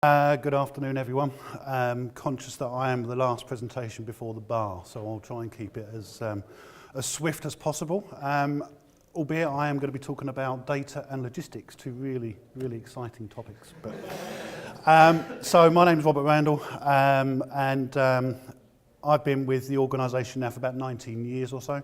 Good afternoon, everyone. Conscious that I am the last presentation before the bar, so I'll try and keep it as swift as possible. Albeit I am going to be talking about data and logistics, two really exciting topics. So my name is Robert Randall, and I've been with the organisation now for about 19 years or so.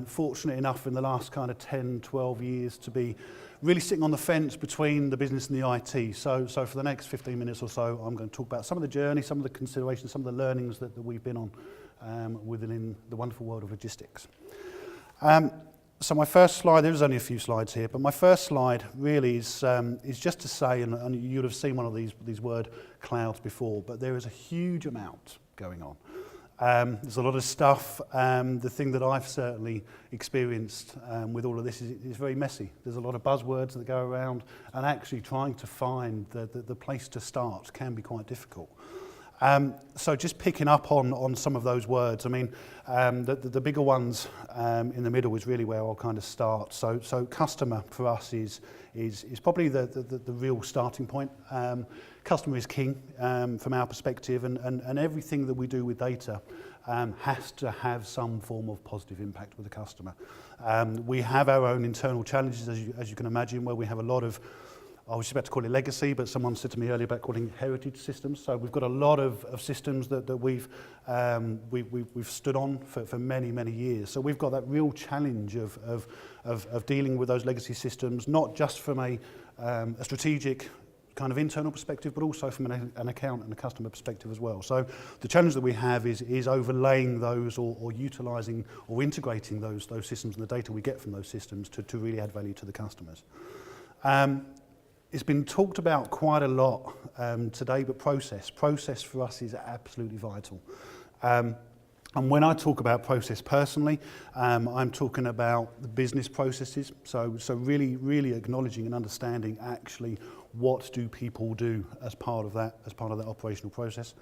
Fortunate enough in the last kind of 10, 12 years to be really sitting on the fence between the business and the IT. So for the next 15 minutes or so, I'm going to talk about some of the journey, some of the considerations, some of the learnings that we've been on within the wonderful world of logistics. So my first slide, there's only a few slides here, but my first slide really is just to say, and you'd have seen one of these word clouds before, but there is a huge amount going on. There's a lot of stuff. The thing that I've certainly experienced with all of this is it's very messy. There's a lot of buzzwords that go around, and actually trying to find the place to start can be quite difficult. So just picking up on some of those words, I mean, the bigger ones in the middle is really where I'll kind of start. So customer for us is probably the real starting point. Customer is king from our perspective, and everything that we do with data has to have some form of positive impact with the customer. We have our own internal challenges, as you can imagine, where we have a lot of, I was just about to call it legacy, but someone said to me earlier about calling it heritage systems. So we've got a lot of systems that we've stood on for many years. So we've got that real challenge of dealing with those legacy systems, not just from a strategic kind of internal perspective, but also from an account and a customer perspective as well. So the challenge that we have is overlaying those or utilising or integrating those systems and the data we get from those systems to really add value to the customers. It's been talked about quite a lot today, but process for us is absolutely vital. And when I talk about process personally, I'm talking about the business processes. So really acknowledging and understanding actually what do people do as part of that operational process.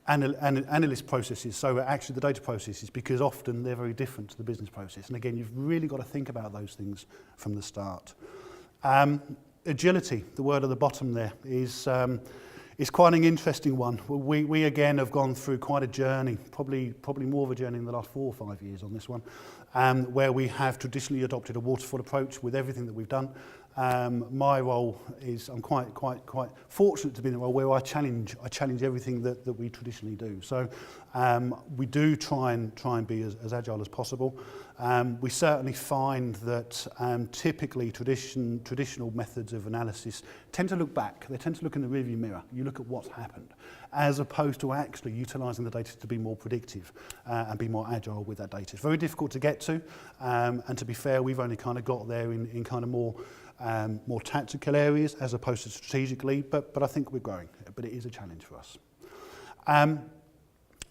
Analyst processes, so actually the data processes, because often they're very different to the business process. And again, you've really got to think about those things from the start. Agility, the word at the bottom there, is quite an interesting one. We again have gone through quite a journey, probably more of a journey in the last 4 or 5 years on this one, where we have traditionally adopted a waterfall approach with everything that we've done. My role is, I'm quite fortunate to be in the role where I challenge everything that we traditionally do. So we do try and be as agile as possible. We certainly find that typically traditional methods of analysis tend to look back. They tend to look in the rearview mirror. You look at what's happened, as opposed to actually utilising the data to be more predictive and be more agile with that data. It's very difficult to get to, and to be fair, we've only kind of got there in kind of more tactical areas as opposed to strategically, but I think we're growing, but it is a challenge for us.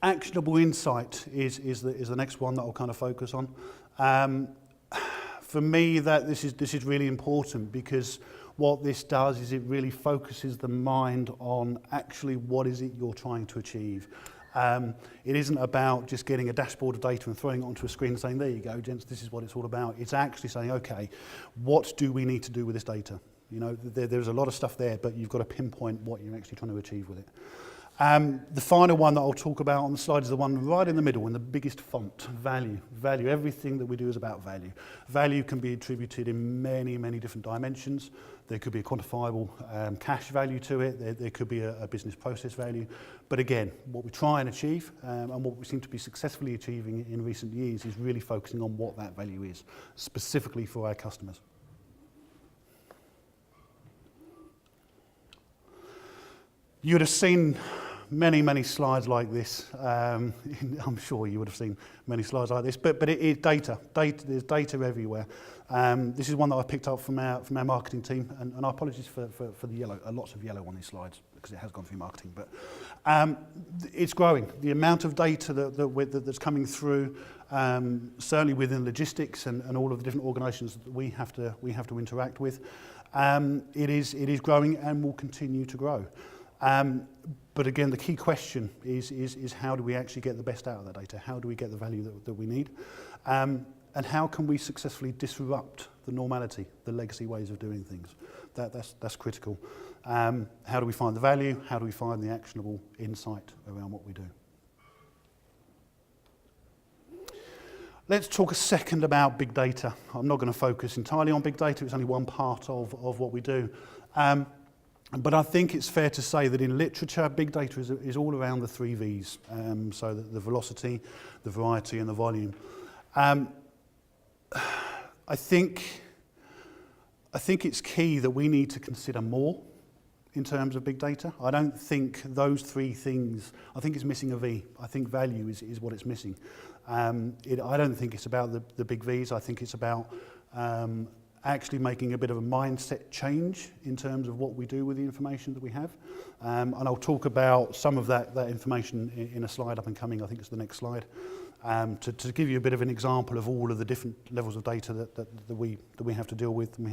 Actionable insight is the next one that I'll kind of focus on. For me, this is really important, because what this does is it really focuses the mind on actually what is it you're trying to achieve. It isn't about just getting a dashboard of data and throwing it onto a screen and saying, there you go, gents, this is what it's all about. It's actually saying, okay, what do we need to do with this data? You know, there's a lot of stuff there, but you've got to pinpoint what you're actually trying to achieve with it. The final one that I'll talk about on the slide is the one right in the middle, in the biggest font, value. Value, everything that we do is about value. Value can be attributed in many different dimensions. There could be a quantifiable cash value to it, there could be a business process value. But again, what we try and achieve, and what we seem to be successfully achieving in recent years, is really focusing on what that value is, specifically for our customers. You would have seen many slides like this. I'm sure you would have seen many slides like this, but it is data. There's data everywhere. This is one that I picked up from our marketing team, and our apologies for the yellow, lots of yellow on these slides, because it has gone through marketing, but it's growing. The amount of data that's coming through, certainly within logistics and all of the different organisations that we have to interact with, it is growing and will continue to grow. But again, the key question is how do we actually get the best out of that data? How do we get the value that we need? And how can we successfully disrupt the normality, the legacy ways of doing things? That's critical. How do we find the value? How do we find the actionable insight around what we do? Let's talk a second about big data. I'm not going to focus entirely on big data. It's only one part of what we do. But I think it's fair to say that in literature, big data is all around the 3 V's. So the velocity, the variety, and the volume. I think it's key that we need to consider more in terms of big data. I don't think those 3 things, I think it's missing a V. I think value is what it's missing. I don't think it's about the big V's. I think it's about actually making a bit of a mindset change in terms of what we do with the information that we have. And I'll talk about some of that information in a slide up and coming. I think it's the next slide. To give you a bit of an example of all of the different levels of data that we have to deal with and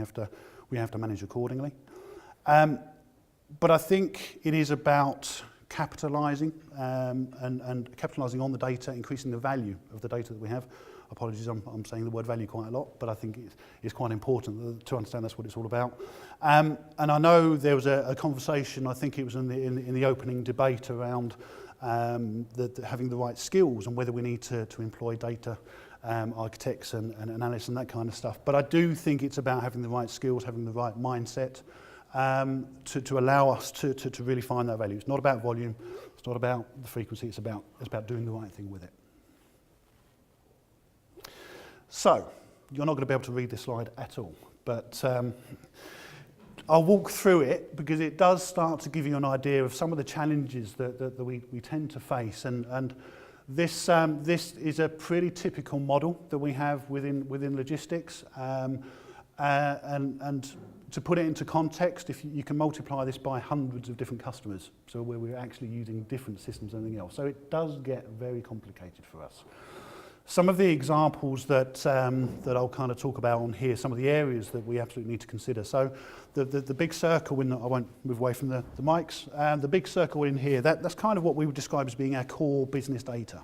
we have to manage accordingly. But I think it is about capitalising and capitalising on the data, increasing the value of the data that we have. Apologies, I'm saying the word value quite a lot, but I think it's quite important to understand that's what it's all about. And I know there was a conversation, I think it was in the opening debate around having the right skills and whether we need to employ data architects and analysts and that kind of stuff. But I do think it's about having the right skills, having the right mindset to allow us to really find that value. It's not about volume, it's not about the frequency, it's about doing the right thing with it. So, you're not going to be able to read this slide at all, but I'll walk through it because it does start to give you an idea of some of the challenges that we tend to face. And this is a pretty typical model that we have within logistics. And to put it into context, if you can multiply this by hundreds of different customers, so where we're actually using different systems and everything else. So it does get very complicated for us. Some of the examples that I'll kind of talk about on here, some of the areas that we absolutely need to consider. So the big circle, I won't move away from the mics, the big circle in here, that's kind of what we would describe as being our core business data.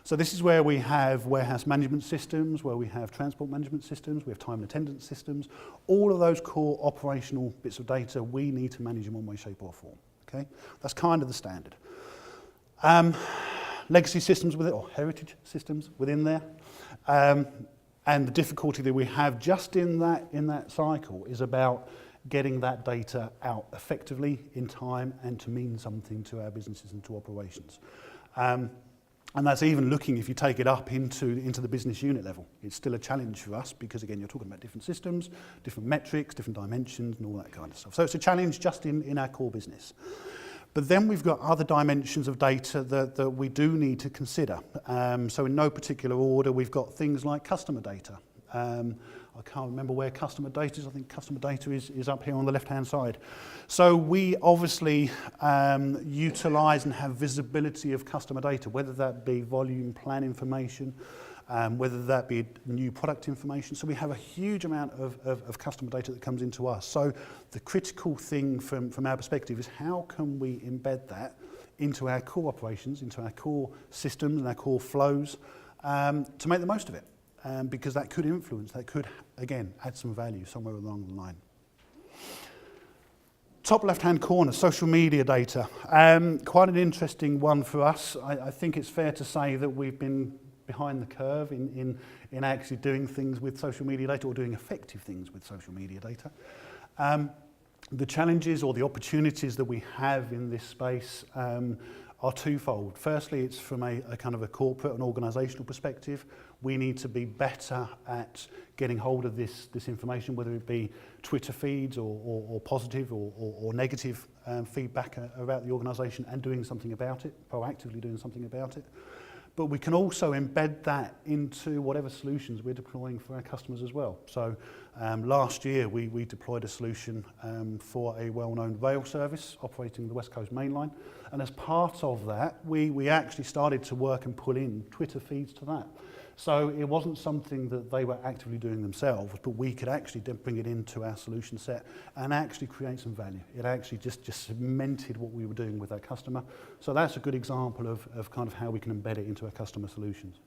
So this is where we have warehouse management systems, where we have transport management systems, we have time and attendance systems. All of those core operational bits of data we need to manage in one way, shape or form. Okay? That's kind of the standard. Legacy systems with it, or heritage systems within there. And the difficulty that we have just in that cycle is about getting that data out effectively in time and to mean something to our businesses and to operations. And that's even looking, if you take it up into the business unit level. It's still a challenge for us because, again, you're talking about different systems, different metrics, different dimensions and all that kind of stuff. So it's a challenge just in our core business. But then we've got other dimensions of data that we do need to consider. So in no particular order, we've got things like customer data. I can't remember where customer data is. I think customer data is up here on the left-hand side. So we obviously utilise and have visibility of customer data, whether that be volume plan information, whether that be new product information. So we have a huge amount of customer data that comes into us. So the critical thing from our perspective is how can we embed that into our core operations, into our core systems and our core flows to make the most of it. Because that could influence, that could, again, add some value somewhere along the line. Top left-hand corner, social media data. Quite an interesting one for us. I think it's fair to say that we've been behind the curve in actually doing things with social media data or doing effective things with social media data. The challenges or the opportunities that we have in this space are twofold. Firstly, it's from a kind of a corporate and organisational perspective. We need to be better at getting hold of this information, whether it be Twitter feeds or positive or negative feedback about the organisation and doing something about it, proactively doing something about it. But we can also embed that into whatever solutions we're deploying for our customers as well. So last year we deployed a solution for a well-known rail service operating the West Coast Main Line. And as part of that, we actually started to work and pull in Twitter feeds to that. So it wasn't something that they were actively doing themselves, but we could actually bring it into our solution set and actually create some value. It actually just cemented what we were doing with our customer. So that's a good example of kind of how we can embed it into our customer solutions.